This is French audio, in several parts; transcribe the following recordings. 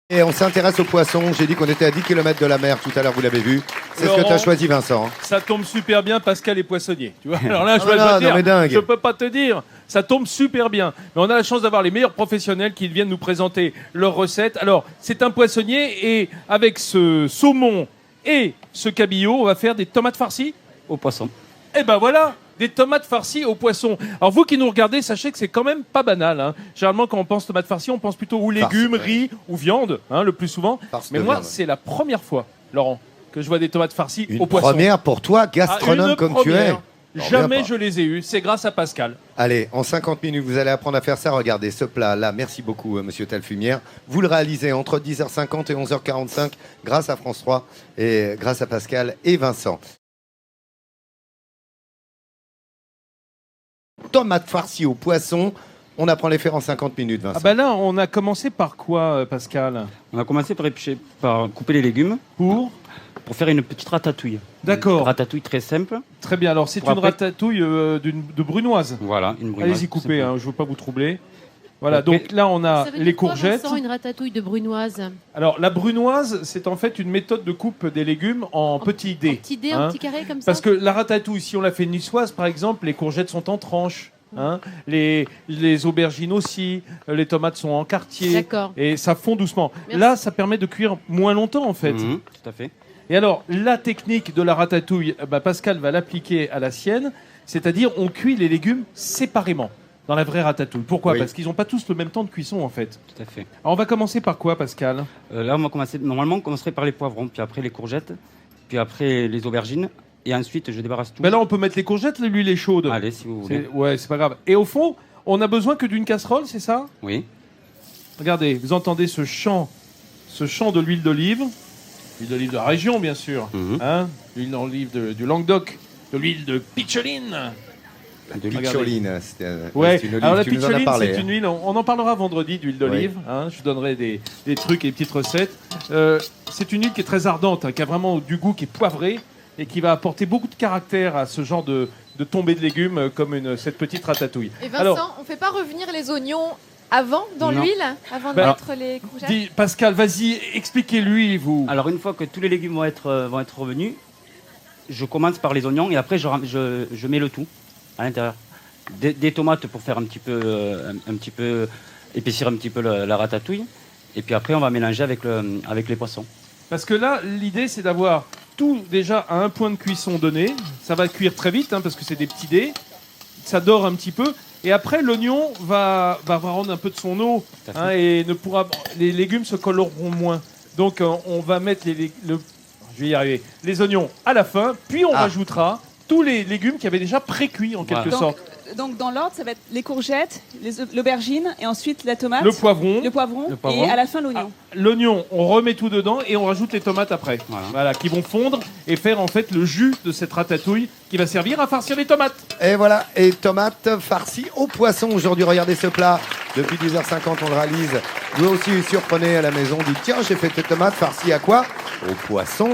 Et on s'intéresse aux poissons. J'ai dit qu'on était à 10 km de la mer tout à l'heure, vous l'avez vu. C'est ce que tu as choisi, Vincent. Ça tombe super bien, Pascal est poissonnier. Tu vois. Alors là, je peux pas te dire. Ça tombe super bien. Mais on a la chance d'avoir les meilleurs professionnels qui viennent nous présenter leurs recettes. Alors, c'est un poissonnier et avec ce saumon et ce cabillaud, on va faire des tomates farcies au poisson. Et ben voilà, des tomates farcies au poisson. Alors vous qui nous regardez, sachez que c'est quand même pas banal. Hein. Généralement, quand on pense tomates farcies, on pense plutôt aux légumes, riz ou viande, hein, le plus souvent. Mais moi, c'est la première fois, Laurent, que je vois des tomates farcies au poisson. Une première pour toi, gastronome comme tu es. Jamais je les ai eues. C'est grâce à Pascal. Allez, en 50 minutes, vous allez apprendre à faire ça. Regardez ce plat-là. Merci beaucoup, Monsieur Talfumière. Vous le réalisez entre 10h50 et 11h45 grâce à France 3 et grâce à Pascal et Vincent. Tomates farcies au poisson. On apprend les faire en 50 minutes, Vincent. Ah bah là, on a commencé par quoi, Pascal? On a commencé par couper les légumes pour faire une petite ratatouille. D'accord. Une ratatouille très simple. Très bien. Alors, c'est une ratatouille de brunoise. Voilà, une brunoise. Allez-y, coupez, hein, je ne veux pas vous troubler. Voilà, donc là, on a les courgettes. Ça une ratatouille de brunoise. Alors, la brunoise, c'est en fait une méthode de coupe des légumes en petits dés. En petits dés, en petits carrés, comme ça. Parce que la ratatouille, si on la fait niçoise, par exemple, les courgettes sont en tranches. Hein, les aubergines aussi, les tomates sont en quartier. D'accord. Et ça fond doucement. Merci. Là, ça permet de cuire moins longtemps, en fait. Tout à fait. Et alors, la technique de la ratatouille, Pascal va l'appliquer à la sienne, c'est-à-dire on cuit les légumes séparément dans la vraie ratatouille. Pourquoi? Parce qu'ils n'ont pas tous le même temps de cuisson, en fait. Tout à fait. Alors, on va commencer par quoi, Pascal? Là, normalement, on commencerait par les poivrons, puis après les courgettes, puis après les aubergines, et ensuite, je débarrasse tout. Ben là, on peut mettre les courgettes, l'huile est chaude. Allez, si vous voulez. Ouais, c'est pas grave. Et au fond, on a besoin que d'une casserole, c'est ça? Oui. Regardez, vous entendez ce chant de l'huile d'olive. L'huile d'olive de la région, bien sûr. Hein, l'huile d'olive du Languedoc, de l'huile de pitcholine. De pitcholine, ouais. C'est une olive. Alors la tu nous en as pitcholine, parlé, c'est une huile. On en parlera vendredi d'huile d'olive. Oui. Hein, je vous donnerai des trucs et des petites recettes. C'est une huile qui est très ardente, hein, qui a vraiment du goût, qui est poivré et qui va apporter beaucoup de caractère à ce genre de tombée de légumes comme cette petite ratatouille. Et Vincent, on ne fait pas revenir les oignons avant dans l'huile, avant de mettre les courgettes? Pascal, vas-y, expliquez-lui, vous. Alors, une fois que tous les légumes vont être revenus, je commence par les oignons et après, je mets le tout à l'intérieur. Des tomates pour faire un petit peu épaissir un petit peu la ratatouille. Et puis après, on va mélanger avec les poissons. Parce que là, l'idée, c'est d'avoir tout déjà à un point de cuisson donné. Ça va cuire très vite, hein, parce que c'est des petits dés. Ça dort un petit peu. Et après, l'oignon va rendre un peu de son eau. Hein, et les légumes se coloreront moins. Donc, on va mettre je vais y arriver. Les oignons à la fin. Puis, on rajoutera tous les légumes qui avaient déjà pré-cuits, en quelque sorte. Donc, dans l'ordre, ça va être les courgettes, l'aubergine, et ensuite la tomate. Le poivron. Et à la fin, l'oignon. L'oignon, on remet tout dedans et on rajoute les tomates après. Voilà, qui vont fondre et faire en fait le jus de cette ratatouille qui va servir à farcir les tomates. Et voilà, et tomates farcies au poisson. Aujourd'hui, regardez ce plat. Depuis 10h50, on le réalise. Vous aussi surprenez à la maison. Dites, tiens, j'ai fait tes tomates farcies à quoi? Au poisson.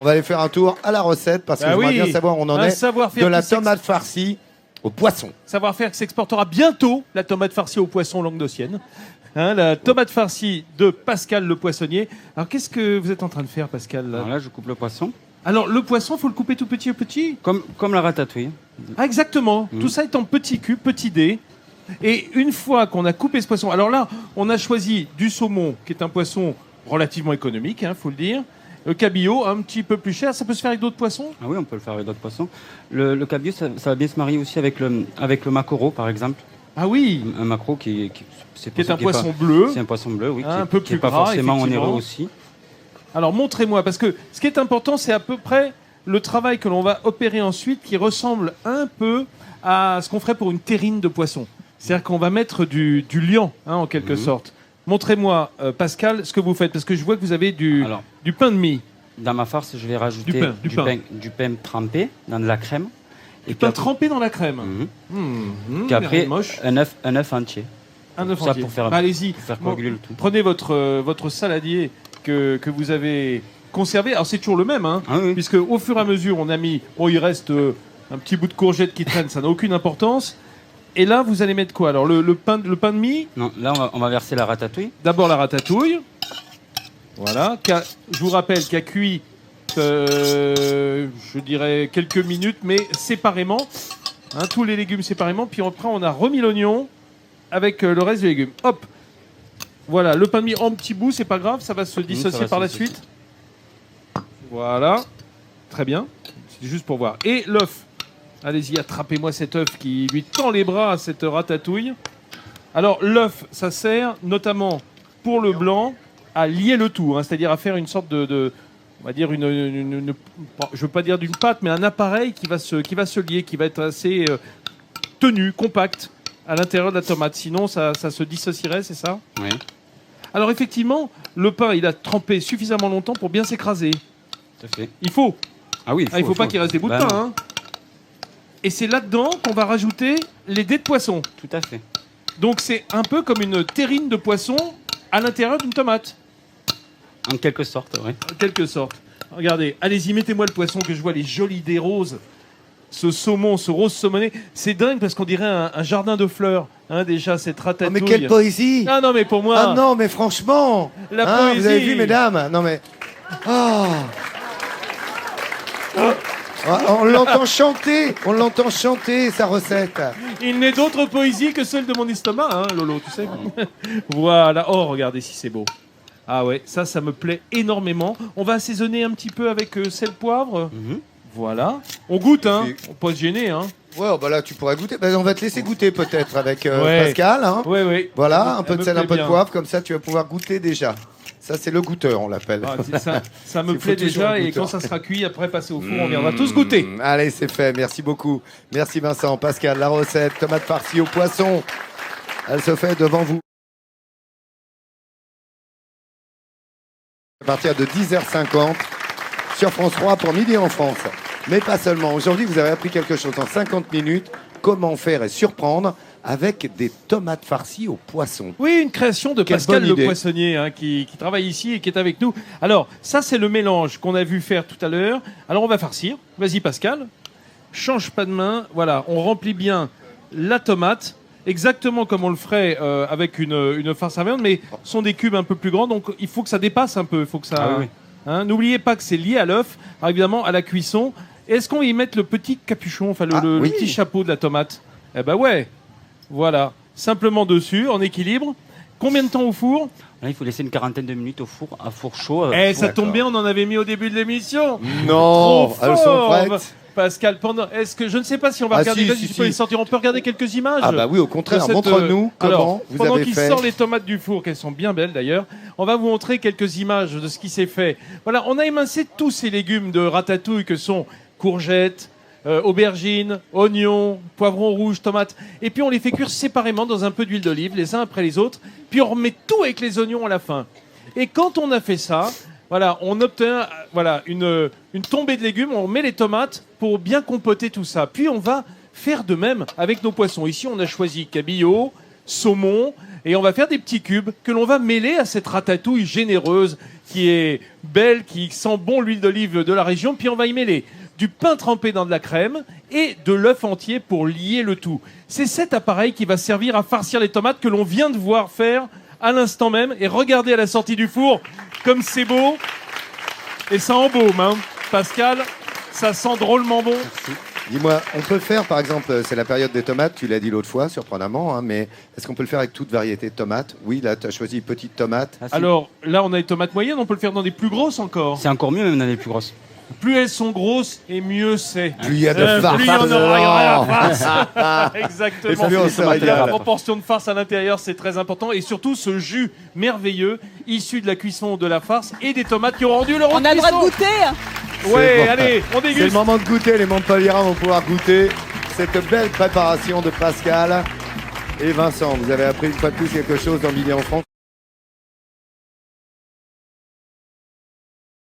On va aller faire un tour à la recette parce que j'aimerais bien savoir où on en est de la tomate farcie au poisson. Savoir-faire qui s'exportera bientôt, la tomate farcie au poisson languedocienne. Hein, la tomate farcie de Pascal le poissonnier. Alors qu'est-ce que vous êtes en train de faire, Pascal? Alors là, je coupe le poisson. Alors le poisson, faut le couper tout petit au petit? Comme la ratatouille. Ah, exactement. Tout ça est en petits cubes, petits dés. Et une fois qu'on a coupé ce poisson, alors là, on a choisi du saumon, qui est un poisson relativement économique, hein, faut le dire. Le cabillaud, un petit peu plus cher. Ça peut se faire avec d'autres poissons? Ah oui, on peut le faire avec d'autres poissons. Le cabillaud, ça va bien se marier aussi avec le maquereau, par exemple. Ah oui. Un maquereau qui est un poisson bleu. C'est un poisson bleu, oui. Un peu plus pas gras, forcément onéreux aussi. Alors montrez-moi, parce que ce qui est important, c'est à peu près le travail que l'on va opérer ensuite, qui ressemble un peu à ce qu'on ferait pour une terrine de poisson. C'est-à-dire qu'on va mettre du liant, hein, en quelque sorte. Montrez-moi, Pascal, ce que vous faites, parce que je vois que vous avez du pain de mie. Dans ma farce, je vais rajouter du pain trempé dans de la crème. Du pain trempé dans la crème. Puis après, un œuf entier. Un œuf entier. Pour faire, allez-y, faire coaguler le tout. Prenez votre saladier que vous avez conservé. Alors c'est toujours le même, hein, puisque au fur et à mesure, on a mis... Bon, il reste un petit bout de courgette qui traîne, ça n'a aucune importance. Et là, vous allez mettre quoi? Alors, le pain de mie. Non, là, on va verser la ratatouille. D'abord la ratatouille. Voilà. Je vous rappelle qu'elle cuit, je dirais, quelques minutes, mais séparément. Hein, tous les légumes séparément. Puis après, on a remis l'oignon avec le reste des légumes. Hop. Voilà, le pain de mie en petits bouts, c'est pas grave, ça va se dissocier par la suite. Voilà. Très bien. C'est juste pour voir. Et l'œuf. Allez-y, attrapez-moi cet œuf qui lui tend les bras à cette ratatouille. Alors, l'œuf, ça sert notamment pour le blanc à lier le tout, hein, c'est-à-dire à faire une sorte de on va dire je veux pas dire d'une pâte, mais un appareil qui va se lier, qui va être assez tenu, compact à l'intérieur de la tomate. Sinon, ça se dissocierait, c'est ça? Oui. Alors, effectivement, le pain, il a trempé suffisamment longtemps pour bien s'écraser. Tout à fait. Il faut. Ah oui, il faut pas qu'il reste des bouts de pain. Hein. Et c'est là-dedans qu'on va rajouter les dés de poisson. Tout à fait. Donc c'est un peu comme une terrine de poisson à l'intérieur d'une tomate. En quelque sorte, oui. En quelque sorte. Regardez, allez-y, mettez-moi le poisson que je vois les jolis dés roses. Ce saumon, ce rose saumoné, c'est dingue parce qu'on dirait un jardin de fleurs. Hein, déjà, cette ratatouille. Oh, mais quelle poésie! Ah non, mais pour moi... Ah non, mais franchement! La poésie! Vous avez vu, mesdames? Non, mais... Oh. On l'entend chanter, sa recette. Il n'est d'autre poésie que celle de mon estomac, hein, Lolo, tu sais. Voilà. Oh, regardez si c'est beau. Ah ouais, ça me plaît énormément. On va assaisonner un petit peu avec sel, poivre. Voilà. On goûte, hein. On peut pas se gêner, hein. Ouais, bah là, tu pourrais goûter. Bah, on va te laisser goûter peut-être avec Pascal. Hein. Oui. Voilà, un peu de sel, un peu de poivre, comme ça tu vas pouvoir goûter déjà. Ça, c'est le goûteur, on l'appelle. Ah, ça me plaît déjà, et quand ça sera cuit, après, passer au four, on viendra tous goûter. Allez, c'est fait, merci beaucoup. Merci Vincent, Pascal, la recette, tomate farcie au poisson. Elle se fait devant vous. À partir de 10h50 sur France 3 pour Midi en France. Mais pas seulement. Aujourd'hui, vous avez appris quelque chose en 50 minutes. Comment faire et surprendre avec des tomates farcies au poisson. Oui, une création de Pascal le poissonnier, hein, qui travaille ici et qui est avec nous. Alors, ça, c'est le mélange qu'on a vu faire tout à l'heure. Alors, on va farcir. Vas-y, Pascal. Change pas de main. Voilà, on remplit bien la tomate, exactement comme on le ferait avec une farce à viande, mais ce sont des cubes un peu plus grands, donc il faut que ça dépasse un peu. Il faut que ça. Ah oui. Hein, n'oubliez pas que c'est lié à l'œuf, évidemment à la cuisson. Est-ce qu'on va y mettre le petit capuchon, enfin le petit chapeau de la tomate? Eh ben ouais. Voilà, simplement dessus, en équilibre. Combien de temps au four? Là, il faut laisser une quarantaine de minutes au four, à four chaud. Ça tombe bien, on en avait mis au début de l'émission. Non, elles sont prêtes. Pascal, est-ce que je ne sais pas si on va regarder, si tu peux les sortir, on peut regarder quelques images. Ah bah oui, au contraire, montre-nous comment vous pendant avez qu'il fait. sort les tomates du four, qu'elles sont bien belles d'ailleurs, on va vous montrer quelques images de ce qui s'est fait. Voilà, on a émincé tous ces légumes de ratatouille que sont courgettes, aubergines, oignons, poivrons rouges, tomates. Et puis on les fait cuire séparément dans un peu d'huile d'olive, les uns après les autres. Puis on remet tout avec les oignons à la fin. Et quand on a fait ça, voilà, on obtient une tombée de légumes. On met les tomates pour bien compoter tout ça. Puis on va faire de même avec nos poissons. Ici, on a choisi cabillaud, saumon. Et on va faire des petits cubes que l'on va mêler à cette ratatouille généreuse qui est belle, qui sent bon l'huile d'olive de la région. Puis on va y mêler du pain trempé dans de la crème et de l'œuf entier pour lier le tout. C'est cet appareil qui va servir à farcir les tomates que l'on vient de voir faire à l'instant même. Et regardez à la sortie du four comme c'est beau. Et ça embaume, hein. Pascal, ça sent drôlement bon. Merci. Dis-moi, on peut le faire, par exemple, c'est la période des tomates, tu l'as dit l'autre fois, surprenamment, hein, mais est-ce qu'on peut le faire avec toute variété de tomates? Oui, là, tu as choisi petite tomate. Alors, là, on a les tomates moyennes, on peut le faire dans des plus grosses encore. C'est encore mieux, même dans les plus grosses. Plus elles sont grosses, et mieux c'est. Plus il y a de farce. Plus il y en aura à la farce. Exactement. Plus on se régale. La proportion de farce à l'intérieur, c'est très important. Et surtout, ce jus merveilleux, issu de la cuisson de la farce et des tomates qui ont rendu leur On a le droit de goûter. Ouais, bon. allez, on déguste. C'est le moment de goûter, les Montpelliérains vont pouvoir goûter cette belle préparation de Pascal et Vincent. Vous avez appris une fois de plus quelque chose dans Midi en France.